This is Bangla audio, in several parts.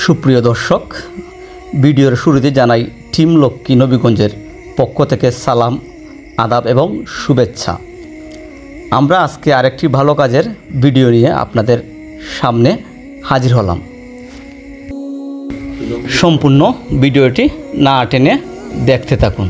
সুপ্রিয় দর্শক, ভিডিওর শুরুতে জানাই টিম লক্ষ্মী নবীগঞ্জের পক্ষ থেকে সালাম, আদাব এবং শুভেচ্ছা। আমরা আজকে আরেকটি ভালো কাজের ভিডিও নিয়ে আপনাদের সামনে হাজির হলাম। সম্পূর্ণ ভিডিওটি না টেনে দেখতে থাকুন।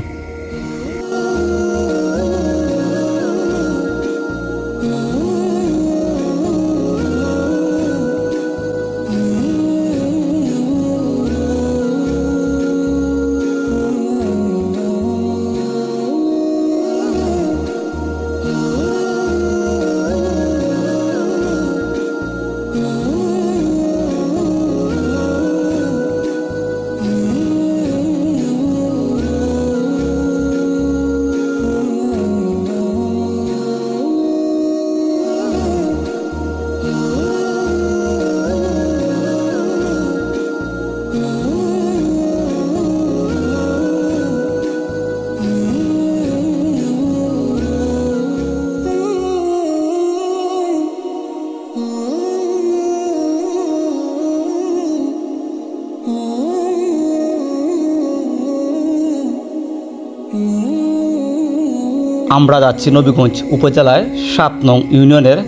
আমরা যাচ্ছি নবীগঞ্জ উপজেলায় ৭ নং ইউনিয়নের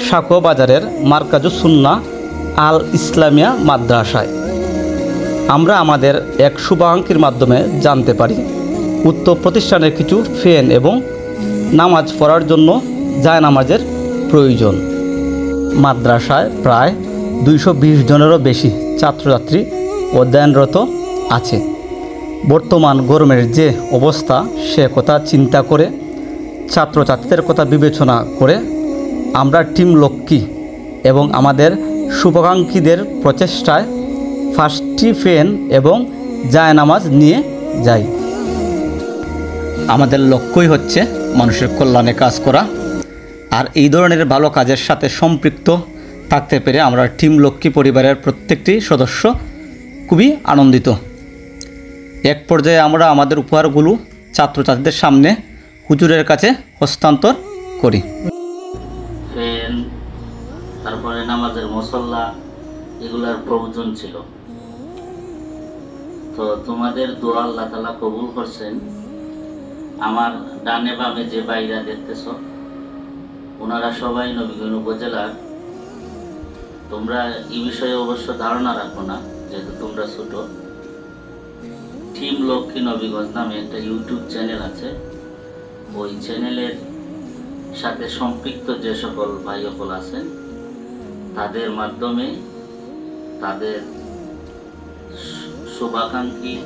সাঁকো বাজারের মার্কাজুস সুন্নাহ আল ইসলামিয়া মাদ্রাসায়। আমরা আমাদের এক শুভাকাঙ্ক্ষীর মাধ্যমে জানতে পারি উক্ত প্রতিষ্ঠানের কিছু ফ্যান এবং নামাজ পড়ার জন্য জায়নামাজের প্রয়োজন। মাদ্রাসায় প্রায় ২২০ জনেরও বেশি ছাত্রছাত্রী অধ্যয়নরত আছে। বর্তমান গরমের যে অবস্থা, সে কথা চিন্তা করে, ছাত্রছাত্রীদের কথা বিবেচনা করে আমরা টিম লক্ষ্মী এবং আমাদের শুভাকাঙ্ক্ষীদের প্রচেষ্টায় 5টি ফ্যান এবং জায়নামাজ নিয়ে যাই। আমাদের লক্ষ্যই হচ্ছে মানুষের কল্যাণে কাজ করা, আর এই ধরনের ভালো কাজের সাথে সম্পৃক্ত থাকতে পেরে আমরা টিম লক্ষ্মী পরিবারের প্রত্যেকটি সদস্য খুবই আনন্দিত। এক পর্যায়ে আমরা আমাদের উপহারগুলো ছাত্রছাত্রীদের সামনে হুজুরের কাছে হস্তান্তর করি। ফ্যান, তারপরে নামাজের মুসল্লা, এগুলার প্রয়োজন ছিল। তো তোমাদের দোয়া আল্লাহ তাআলা কবুল করছেন। আমার ডানে বামে যে বাইরা দেখতেছ, ওনারা সবাই নবীগঞ্জ উপজেলার। তোমরা এই বিষয়ে অবশ্য ধারণা রাখো না, যেহেতু তোমরা ছোট। টিম লক্ষ্মী নবীগঞ্জ নামে একটা ইউটিউব চ্যানেল আছে। ওই চ্যানেলের সাথে সম্পৃক্ত যে সকল ভাই সকল আছেন, তাদের মাধ্যমে তাদের শুভাকাঙ্ক্ষী,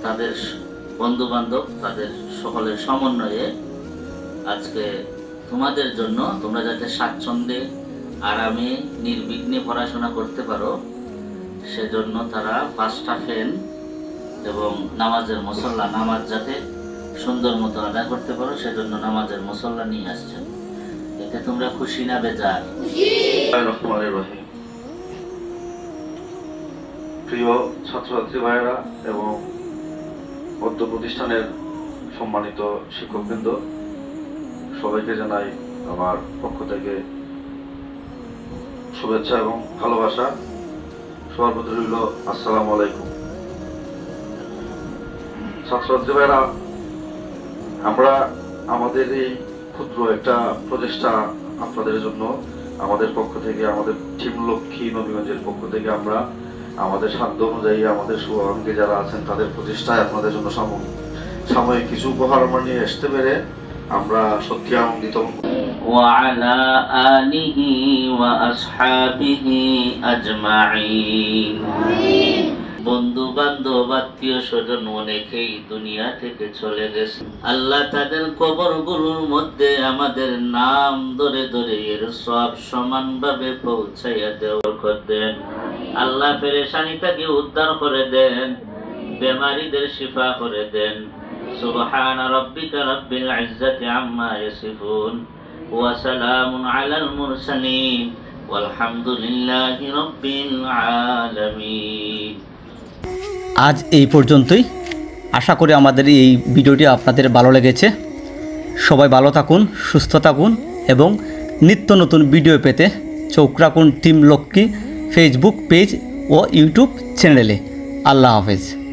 তাদের বন্ধু বান্ধব, তাদের সকলের সমন্বয়ে আজকে তোমাদের জন্য, তোমরা যাতে স্বাচ্ছন্দ্যে আরামে নির্বিঘ্নে পড়াশোনা করতে পারো, সেজন্য তারা 5টা ফ্যান এবং নামাজের মুসল্লা, নামাজ যাতে সুন্দর মতো আদায় করতে পারো, সেজন্য নামাজের মুসল্লা নিয়ে আসছেন। এতে তোমরা খুশি না বেজার? প্রিয় ছাত্রছাত্রী ভাইয়েরা এবং মধ্য প্রতিষ্ঠানের সম্মানিত শিক্ষকবৃন্দ, সবাইকে জানাই আমার পক্ষ থেকে শুভেচ্ছা এবং ভালোবাসা। সবার প্রতি রইল আসসালামু আলাইকুম। ছাত্রছাত্রী ভাইয়েরা, আমরা আমাদের এই ক্ষুদ্র একটা প্রচেষ্টা আপনাদের জন্য আমাদের পক্ষ থেকে, আমাদের টিম লক্ষ্মী নবীগঞ্জের পক্ষ থেকে আমরা আমাদের সাধ্য অনুযায়ী আমাদের শুভাকাঙ্ক্ষী যারা আছেন তাদের প্রচেষ্টায় আপনাদের জন্য সাময়িক কিছু উপহার আমরা নিয়ে আসতে পেরে আমরা সত্যি আনন্দিত। وعلى آله وأصحابه أجمعين। বন্ধু বান্ধব আত্মীয় স্বজন অনেকেই দুনিয়া থেকে চলে গেছে। আল্লাহ তাদের কবরগুলোর মধ্যে আমাদের নাম ধরে ধরে এর সব সমানভাবে পৌঁছাইয়া দেওয়া দেন। আল্লাহ পেরেশানিটাকে উদ্ধার করে দেন, বেমারিদের শিফা করে দেন। সুবহান রাব্বিকা রাব্বিল ইজ্জাতি আম্মা ইয়াসিফুন ওয়া সালামুন আলাল মুরসালিন ওয়ালহামদুলিল্লাহি রাব্বিল আলামিন। আজ এই পর্যন্তই। আশা করি আমাদের এই ভিডিওটি আপনাদের ভালো লেগেছে। সবাই ভালো থাকুন, সুস্থ থাকুন এবং নিত্য নতুন ভিডিও পেতে চোখ রাখুন টিম লক্ষ্মী ফেসবুক পেজ ও ইউটিউব চ্যানেলে। আল্লাহ হাফেজ।